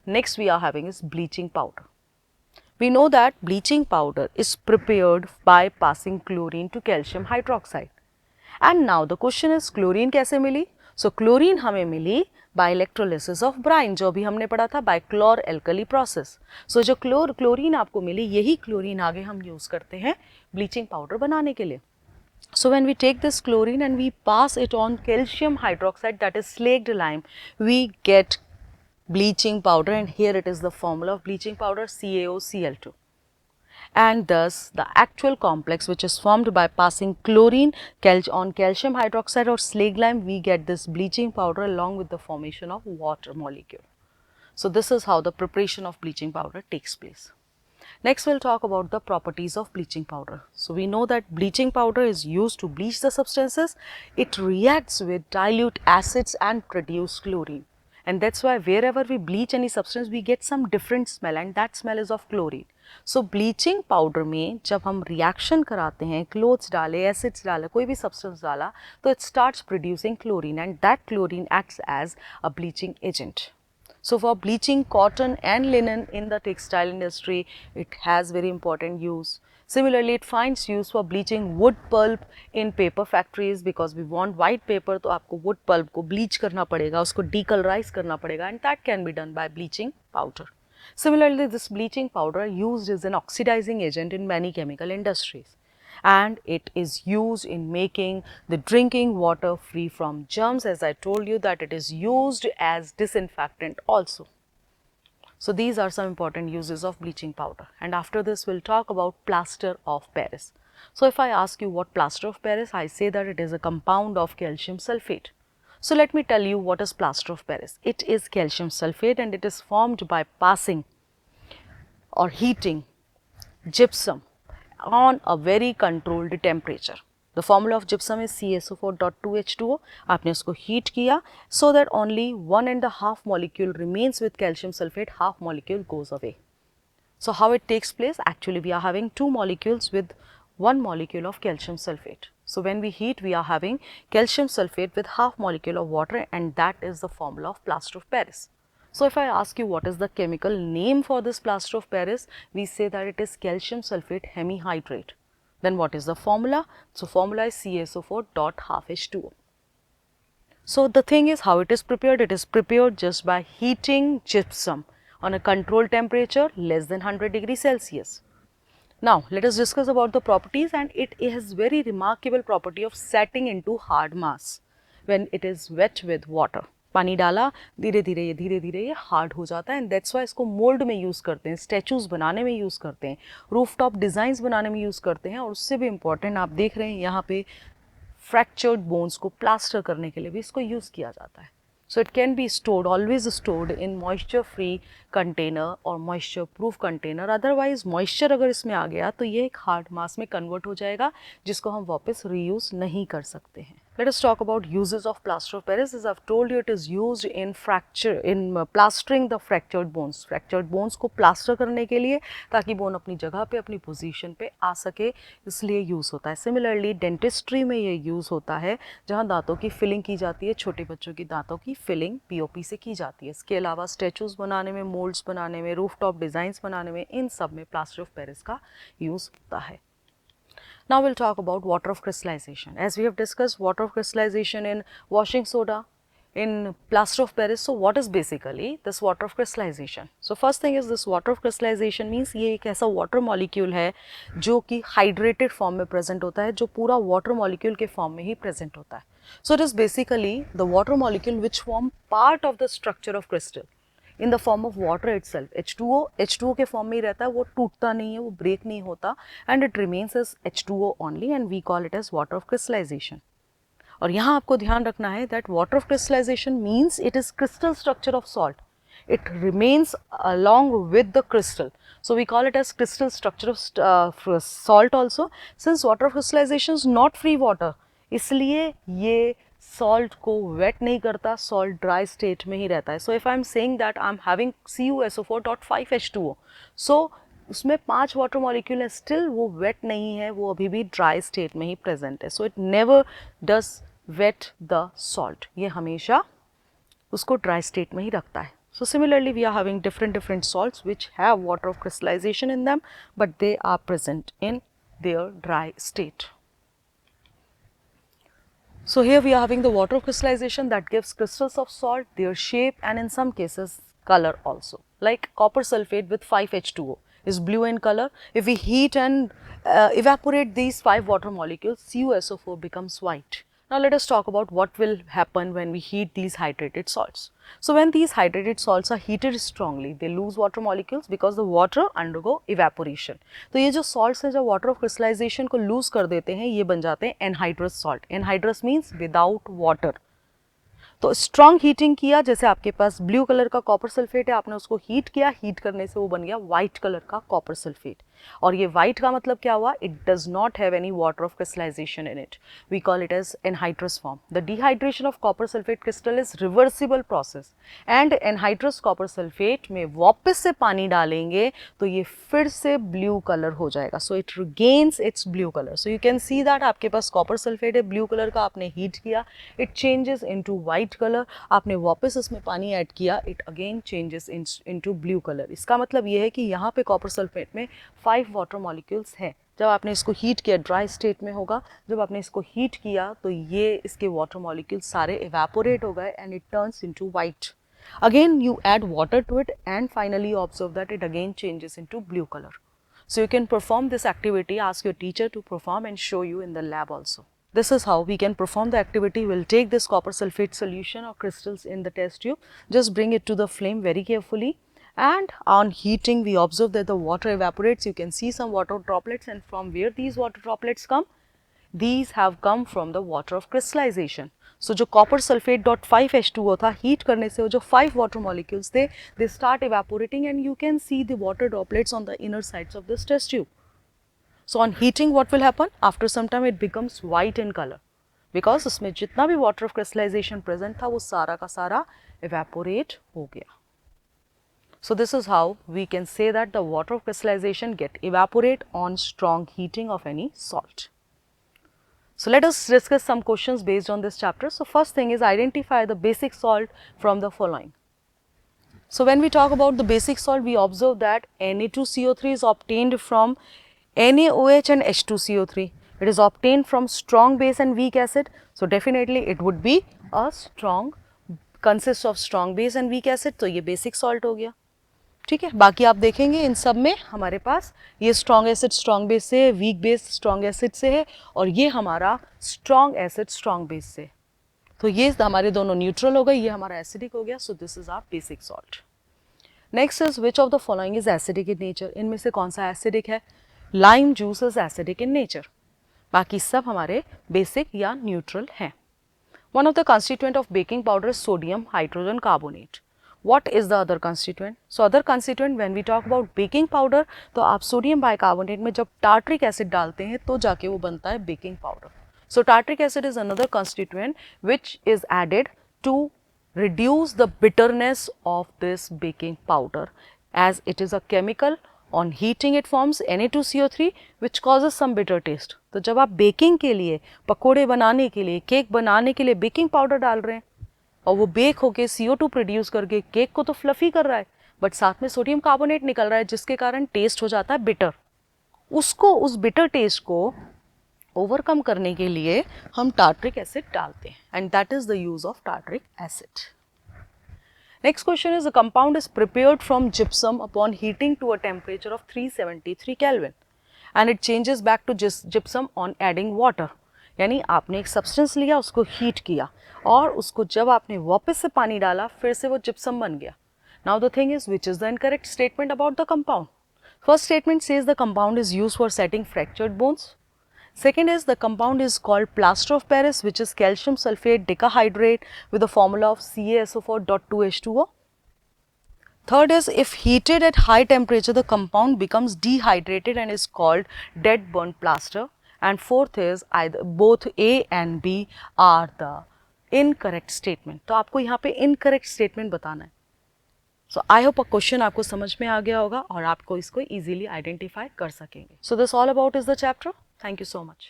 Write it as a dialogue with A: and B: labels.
A: Next we are having is bleaching powder. We know that bleaching powder is prepared by passing chlorine to calcium hydroxide. And now the question is chlorine कैसे मिली? So chlorine हमें मिली by electrolysis of brine, जो भी हमने पढ़ा था by chlor-alkali process. So जो chlorine आपको मिली, यही क्लोरीन आगे हम यूज करते हैं ब्लीचिंग पाउडर बनाने के लिए. So when we take this chlorine and we pass it on calcium hydroxide, that is slaked lime, we get bleaching powder, and here it is the formula of bleaching powder, CaOCl2. And thus the actual complex which is formed by passing chlorine on calcium hydroxide or slaked lime, we get this bleaching powder along with the formation of water molecule. So this is how the preparation of bleaching powder takes place. Next we'll talk about the properties of bleaching powder. So we know that bleaching powder is used to bleach the substances. It reacts with dilute acids and produce chlorine. And that's why wherever we bleach any substance, we get some different smell, and that smell is of chlorine. So bleaching powder में जब हम reaction कराते हैं, clothes डाले, acids डाले, कोई भी substance डाला, तो it starts producing chlorine, and that chlorine acts as a bleaching agent. So for bleaching cotton and linen in the textile industry, it has very important use. Similarly, it finds use for bleaching wood pulp in paper factories, because we want white paper, तो आपको wood pulp को bleach करना पड़ेगा, उसको decolorize करना पड़ेगा, and that can be done by bleaching powder. Similarly, this bleaching powder used as an oxidizing agent in many chemical industries, and it is used in making the drinking water free from germs, as I told you that it is used as disinfectant also. So these are some important uses of bleaching powder, and after this we'll talk about plaster of Paris. So if I ask you what plaster of Paris, I say that it is a compound of calcium sulfate. So let me tell you what is plaster of Paris. It is calcium sulfate, and it is formed by passing or heating gypsum on a very controlled temperature. The formula of gypsum is CaSO4.2H2O. आपने उसको heat किया so that only 1.5 molecule remains with calcium sulfate, half molecule goes away. So how it takes place? Actually, we are having two molecules with one molecule of calcium sulfate. So when we heat, we are having calcium sulfate with half molecule of water, and that is the formula of plaster of Paris. So if I ask you what is the chemical name for this plaster of Paris, we say that it is calcium sulfate hemihydrate. Then what is the formula? So formula is CaSO4.half H2O. So the thing is how it is prepared. It is prepared just by heating gypsum on a controlled temperature less than 100 degrees Celsius. Now let us discuss about the properties, and it has very remarkable property of setting into hard mass when it is wet with water. पानी डाला, धीरे धीरे ये hard हो जाता है, and that's why इसको mould में यूज़ करते हैं, स्टैचूज़ बनाने में यूज़ करते हैं, रूफ टॉप डिज़ाइंस बनाने में यूज़ करते हैं, और उससे भी इम्पॉर्टेंट आप देख रहे हैं यहाँ पे फ्रैक्चर्ड बोन्स को प्लास्टर करने के लिए भी इसको यूज़ किया जाता है. So it can be stored, always stored in moisture free container or moisture proof container. Otherwise moisture अगर इसमें आ गया तो ये एक हार्ड मास में कन्वर्ट हो जाएगा, जिसको हम वापस रीयूज नहीं कर सकते हैं. Let us talk about uses of plaster of Paris. As I've told you, it is used in plastering the fractured bones. Fractured bones को plaster करने के लिए, ताकि बोन अपनी जगह पे, अपनी पोजीशन पे आ सके, इसलिए यूज़ होता है. Similarly, डेंटिस्ट्री में ये यूज़ होता है, जहाँ दांतों की फिलिंग की जाती है, छोटे बच्चों की दांतों की फिलिंग POP से की जाती है. इसके अलावा स्टैचूज़ बनाने में, मोल्ड्स बनाने में, रूफ टॉप डिज़ाइंस बनाने में, इन सब में प्लास्टर ऑफ पेरिस का यूज़ होता है. Now we'll talk about water of crystallization. As we have discussed water of crystallization in washing soda, in plaster of Paris. So what is basically this water of crystallization? So first thing is this water of crystallization means ये एक ऐसा water molecule है जो कि hydrated form में present होता है, जो पूरा water molecule के form में ही present होता है. So it is basically the water molecule which form part of the structure of crystal in the form of water itself. H2O के form में ही रहता है, वो टूटता नहीं है, वो break नहीं होता, and it remains as H2O only, and we call it as water of crystallization. और यहाँ आपको ध्यान रखना है that water of crystallization means it is crystal structure of salt. It remains along with the crystal. So we call it as crystal structure of salt also. Since water of crystallization is not free water, इसलिए ये salt को wet नहीं करता, salt dry state में ही रहता है. So if I am saying that I am having CuSO4.5H2O, so उसमें 5 water molecule है, स्टिल वो वेट नहीं है, वो अभी भी ड्राई स्टेट में ही प्रेजेंट है. So it never does wet the salt, ये हमेशा उसको ड्राई स्टेट में ही रखता है. So similarly, we are having different salts which have water of crystallization in them, but they are present in their dry state. So here we are having the water of crystallization that gives crystals of salt their shape and in some cases color also. Like copper sulfate with 5H2O is blue in color. If we heat and evaporate these 5 water molecules, CuSO4 becomes white. Now let us talk about what will happen when we heat these hydrated salts. So when these hydrated salts are heated strongly, they lose water molecules because the water undergo evaporation. तो ये जो salts हैं, जब water of crystallization को lose कर देते हैं, ये बन जाते हैं anhydrous salt. Anhydrous means without water. तो स्ट्रॉन्ग हीटिंग किया, जैसे आपके पास ब्लू कलर का कॉपर सल्फेट है, आपने उसको हीट किया, हीट करने से वो बन गया व्हाइट कलर का कॉपर सल्फेट. और ये व्हाइट का मतलब क्या हुआ? It does not have any water of crystallization in it. We call it as anhydrous form. The dehydration of copper sulphate crystal is reversible process and anhydrous copper sulphate में वापस से पानी डालेंगे तो ये फिर से ब्लू कलर हो जाएगा. So it regains it's blue colour. So you can see that आपके पास कॉपर सल्फेट है ब्लू कलर का, आपने हीट किया, it changes into white colour, आपने वापस इसमें पानी ऐड किया, it again changes into blue colour. इसका मतलब ये है कि यहाँ पे कॉपर सल्फेट में 5 वाटर मॉलिक्यूल्स हैं. जब आपने इसको हीट किया, ड्राई स्टेट में होगा, जब आपने इसको हीट किया तो ये इसके वाटर मॉलिक्यूल्स सारे इवेपोरेट हो गए and it turns into white. Again you add water to it and finally you observe that it again changes into blue color. So you can perform this activity, ask your teacher to perform and show you in the lab also. This is how we can perform the activity. We'll take this copper sulfate solution or crystals in the test tube, just bring it to the flame very carefully, and on heating we observe that the water evaporates. You can see some water droplets, and from where these water droplets come? These have come from the water of crystallization. So जो copper sulfate dot 5H2O था, heat करने से वो जो 5 water molecules थे, they start evaporating and you can see the water droplets on the inner sides of this test tube. So on heating what will happen? After some time it becomes white in color because उसमें जितना भी water of crystallization present था वो सारा का सारा evaporate हो गया. So this is how we can say that the water of crystallization get evaporate on strong heating of any salt. So let us discuss some questions based on this chapter. So first thing is identify the basic salt from the following. So when we talk about the basic salt, we observe that Na2CO3 is obtained from NaOH and H2CO3. It is obtained from strong base and weak acid. So definitely it would be a strong, consists of strong base and weak acid. तो ये basic salt हो गया. ठीक है, बाकी आप देखेंगे इन सब में हमारे पास ये स्ट्रॉन्ग एसिड स्ट्रॉन्ग बेस से है, वीक बेस स्ट्रॉन्ग एसिड से है और ये हमारा स्ट्रॉन्ग एसिड स्ट्रॉन्ग बेस से. तो ये हमारे दोनों न्यूट्रल हो गए, ये हमारा एसिडिक हो गया. So this is our basic salt. Next is which of the following is acidic in nature. इनमें से कौन सा एसिडिक है? Lime juice is acidic in nature. बाकी सब हमारे बेसिक या न्यूट्रल हैं. One of the constituent of baking powder is sodium hydrogen carbonate. What is the other constituent? So other constituent when we talk about baking powder, तो आप sodium bicarbonate में जब tartaric acid डालते हैं तो जाके वो बनता है baking powder. So tartric acid is another constituent which is added to reduce the bitterness of this baking powder, as it is a chemical. On heating it forms Na2CO3 which causes some bitter taste. तो जब आप baking के लिए, पकोड़े बनाने के लिए, cake बनाने के लिए बेकिंग पाउडर डाल रहे हैं और वो बेक होके CO2 प्रोड्यूस करके केक को तो फ्लफी कर रहा है, बट साथ में सोडियम कार्बोनेट निकल रहा है जिसके कारण टेस्ट हो जाता है बिटर. उसको, उस बिटर टेस्ट को ओवरकम करने के लिए हम टार्ट्रिक एसिड डालते हैं and that is the use of tartaric acid. Next question is the compound is prepared from gypsum upon heating to a temperature of 373 kelvin and it changes back to gypsum on adding water. यानी आपने एक substance लिया, उसको heat किया और उसको जब आपने वापस से पानी डाला फिर से वो जिप्सम बन गया. Now the thing is which is the incorrect statement about the compound. First statement says the compound is used for setting fractured bones. Second is the compound is called plaster of Paris, which is calcium sulfate decahydrate with the formula of CaSO4.2H2O. Third is if heated at high temperature the compound becomes dehydrated and is called dead burnt plaster. And fourth is either both A and B are the incorrect statement. तो आपको यहाँ पे incorrect statement बताना है. So I hope a question आपको समझ में आ गया होगा और आपको इसको easily identify कर सकेंगे. So this all about is the chapter. Thank you so much.